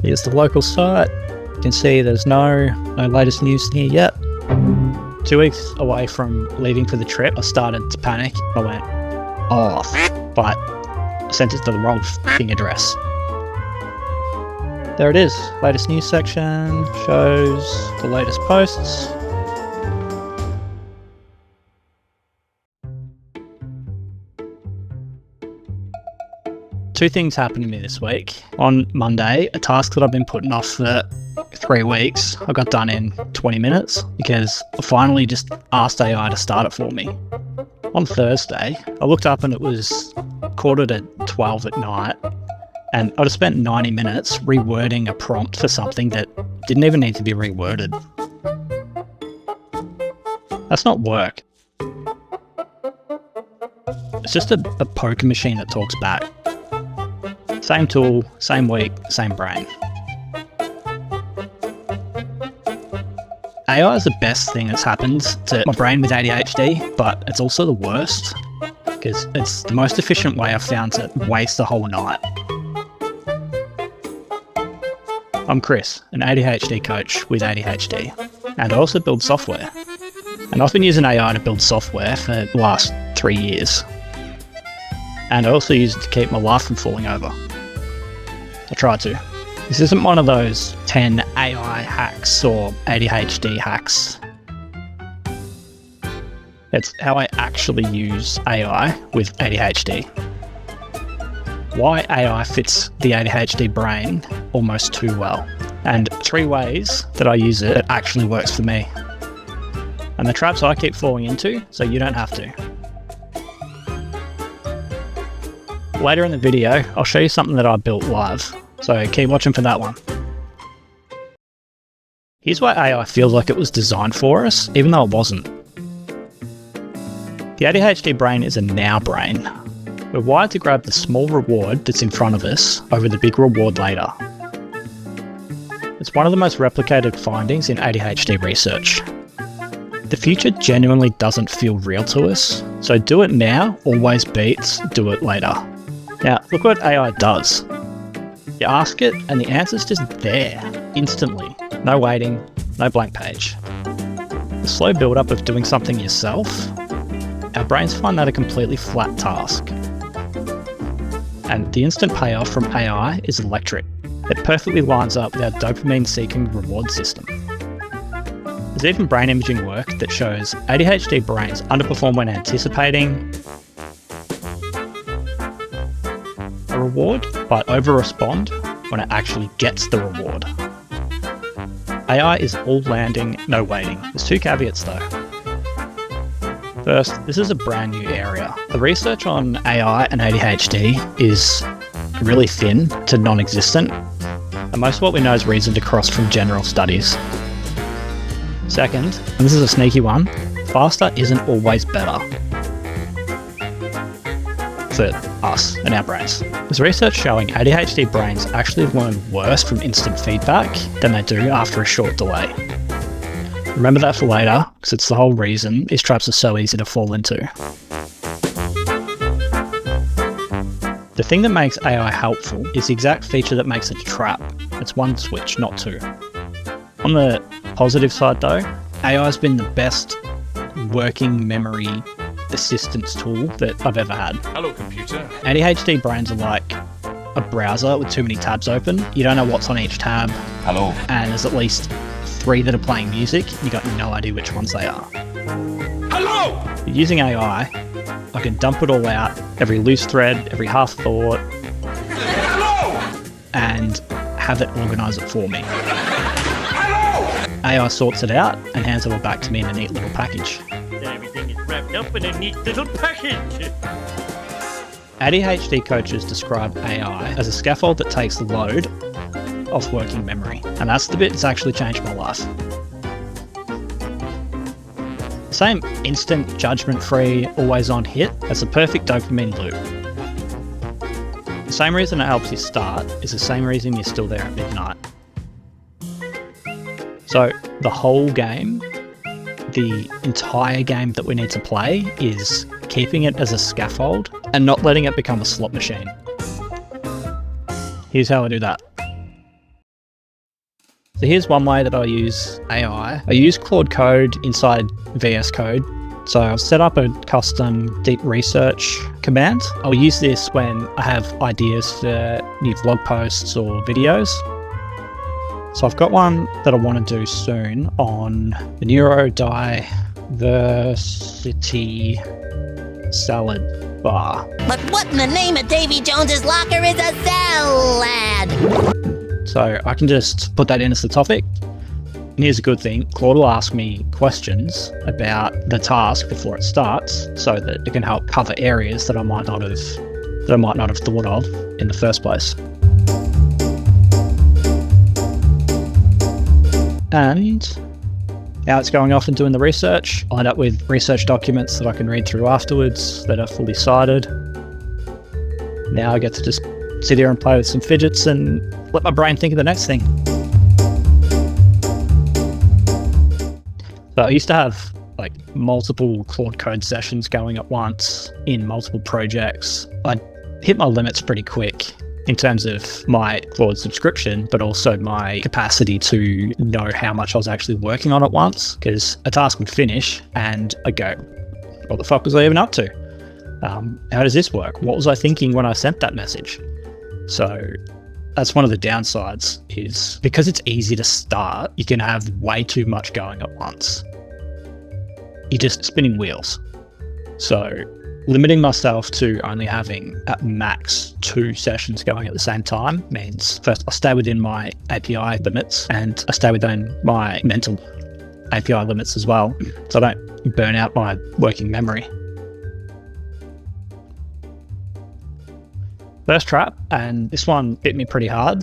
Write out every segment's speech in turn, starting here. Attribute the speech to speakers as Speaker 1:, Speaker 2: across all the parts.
Speaker 1: Here's the local site. You can see there's no latest news here yet. 2 weeks away from leaving for the trip, I started to panic. I went, oh, but I sent it to the wrong f***ing address. There it is. Latest news section shows the latest posts. Two things happened to me this week. On Monday, a task that I've been putting off for 3 weeks, I got done in 20 minutes because I finally just asked AI to start it for me. On Thursday, I looked up and it was 11:45 at night, and I'd have spent 90 minutes rewording a prompt for something that didn't even need to be reworded. That's not work. It's just a poker machine that talks back. Same tool, same week, same brain. AI is the best thing that's happened to my brain with ADHD, but it's also the worst because it's the most efficient way I've found to waste the whole night. I'm Chris, an ADHD coach with ADHD, and I also build software. And I've been using AI to build software for the last 3 years. And I also use it to keep my life from falling over. I try to. This isn't one of those 10 AI hacks or ADHD hacks. It's how I actually use AI with ADHD. Why AI fits the ADHD brain almost too well. And 3 ways that I use it, it actually works for me. And the traps I keep falling into, so you don't have to. Later in the video, I'll show you something that I built live, so keep watching for that one. Here's why AI feels like it was designed for us, even though it wasn't. The ADHD brain is a now brain. We're wired to grab the small reward that's in front of us over the big reward later. It's one of the most replicated findings in ADHD research. The future genuinely doesn't feel real to us, so do it now always beats do it later. Now, look what AI does. You ask it and the answer's just there, instantly. No waiting, no blank page. The slow build-up of doing something yourself, our brains find that a completely flat task. And the instant payoff from AI is electric. It perfectly lines up with our dopamine-seeking reward system. There's even brain imaging work that shows ADHD brains underperform when anticipating a reward, but over-respond when it actually gets the reward. AI is all landing, no waiting. There's 2 caveats though. First, this is a brand new area. The research on AI and ADHD is really thin to non-existent, and most of what we know is reasoned across from general studies. Second, and this is a sneaky one, faster isn't always better for us and our brains. There's research showing ADHD brains actually learn worse from instant feedback than they do after a short delay. Remember that for later, because it's the whole reason these traps are so easy to fall into. The thing that makes AI helpful is the exact feature that makes it a trap. It's one switch, not 2. On the positive side though, AI has been the best working memory assistance tool that I've ever had.
Speaker 2: Hello, computer.
Speaker 1: ADHD brains are like a browser with too many tabs open. You don't know what's on each tab.
Speaker 2: Hello.
Speaker 1: And there's at least 3 that are playing music. You got no idea which ones they are.
Speaker 2: Hello!
Speaker 1: Using AI, I can dump it all out, every loose thread, every half thought,
Speaker 2: Hello!
Speaker 1: and have it organise it for me.
Speaker 2: Hello!
Speaker 1: AI sorts it out and hands it all back to me in a neat little package.
Speaker 3: Everything is wrapped up in a neat little package.
Speaker 1: ADHD coaches describe AI as a scaffold that takes the load off working memory, and that's the bit that's actually changed my life. The same instant, judgment-free, always-on hit, that's the perfect dopamine loop. The same reason it helps you start is the same reason you're still there at midnight. So the whole game, the entire game that we need to play is keeping it as a scaffold and not letting it become a slot machine. Here's how I do that. So here's one way that I use AI. I use Claude Code inside VS Code. So I'll set up a custom deep research command. I'll use this when I have ideas for new blog posts or videos. So I've got one that I want to do soon on the neurodiversity salad bar.
Speaker 4: But what in the name of Davy Jones's locker is a salad?
Speaker 1: So I can just put that in as the topic. And here's a good thing, Claude will ask me questions about the task before it starts so that it can help cover areas that I might not have thought of in the first place. And now it's going off and doing the research. I'll end up with research documents that I can read through afterwards that are fully cited. Now I get to just sit here and play with some fidgets and let my brain think of the next thing. So I used to have like multiple Claude Code sessions going at once in multiple projects. I'd hit my limits pretty quick in terms of my Claude subscription, but also my capacity to know how much I was actually working on at once, because a task would finish and I'd go, what the fuck was I even up to? How does this work? What was I thinking when I sent that message? So that's one of the downsides, is because it's easy to start, you can have way too much going at once. You're just spinning wheels. So limiting myself to only having at max 2 sessions going at the same time means first I stay within my API limits and I stay within my mental API limits as well, so I don't burn out my working memory. First trap, and this one hit me pretty hard.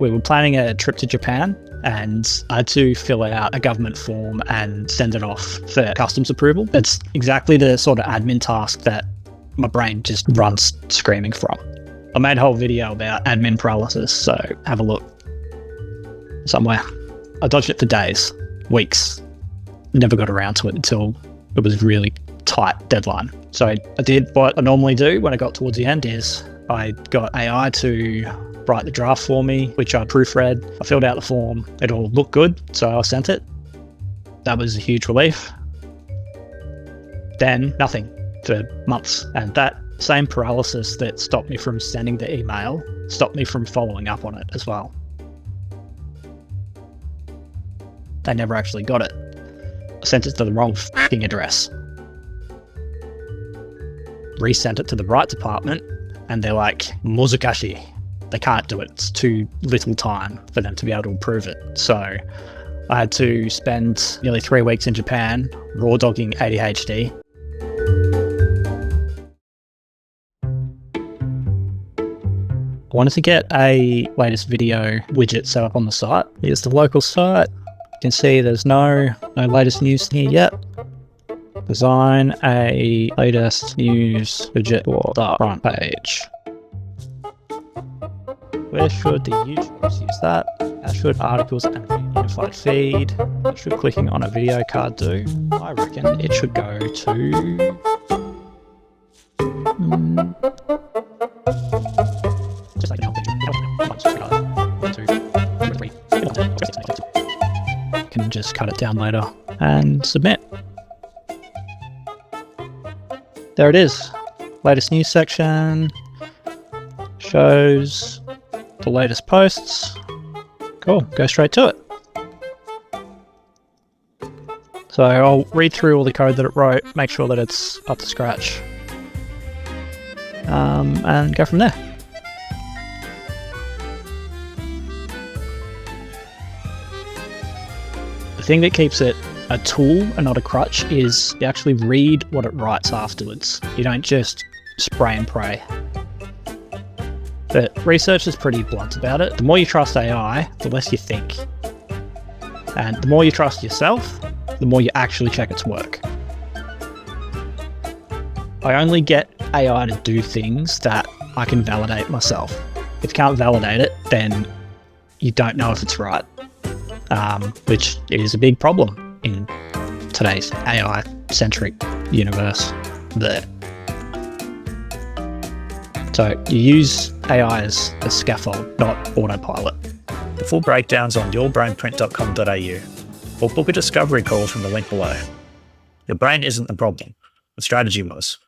Speaker 1: We were planning a trip to Japan and I had to fill out a government form and send it off for customs approval. It's exactly the sort of admin task that my brain just runs screaming from. I made a whole video about admin paralysis, so have a look somewhere. I dodged it for days, weeks, never got around to it until it was a really tight deadline. So I did what I normally do when I got towards the end, is I got AI to write the draft for me, which I proofread. I filled out the form. It all looked good, so I sent it. That was a huge relief. Then nothing for months. And that same paralysis that stopped me from sending the email stopped me from following up on it as well. They never actually got it. I sent it to the wrong f***ing address. Resent it to the right department, and they're like, Muzakashi. They can't do it. It's too little time for them to be able to approve it. So I had to spend nearly 3 weeks in Japan raw dogging ADHD. I wanted to get a latest video widget set up on the site. Here's the local site. You can see there's no latest news here yet. Design a latest news widget for the front page. Where should the YouTubers use that? How should articles and unified feed? What should clicking on a video card do? I reckon it should go to... just like you can just cut it down later and submit. There it is. Latest news section. Shows the latest posts. Cool, go straight to it. So I'll read through all the code that it wrote, make sure that it's up to scratch, and go from there. The thing that keeps it a tool and not a crutch is you actually read what it writes afterwards. You don't just spray and pray. But research is pretty blunt about it. The more you trust AI, the less you think. And the more you trust yourself, the more you actually check its work. I only get AI to do things that I can validate myself. If you can't validate it, then you don't know if it's right, which is a big problem in today's AI-centric universe. So you use AI as a scaffold, not autopilot. The full breakdowns on yourbrainprint.com.au or book a discovery call from the link below. Your brain isn't the problem, the strategy was.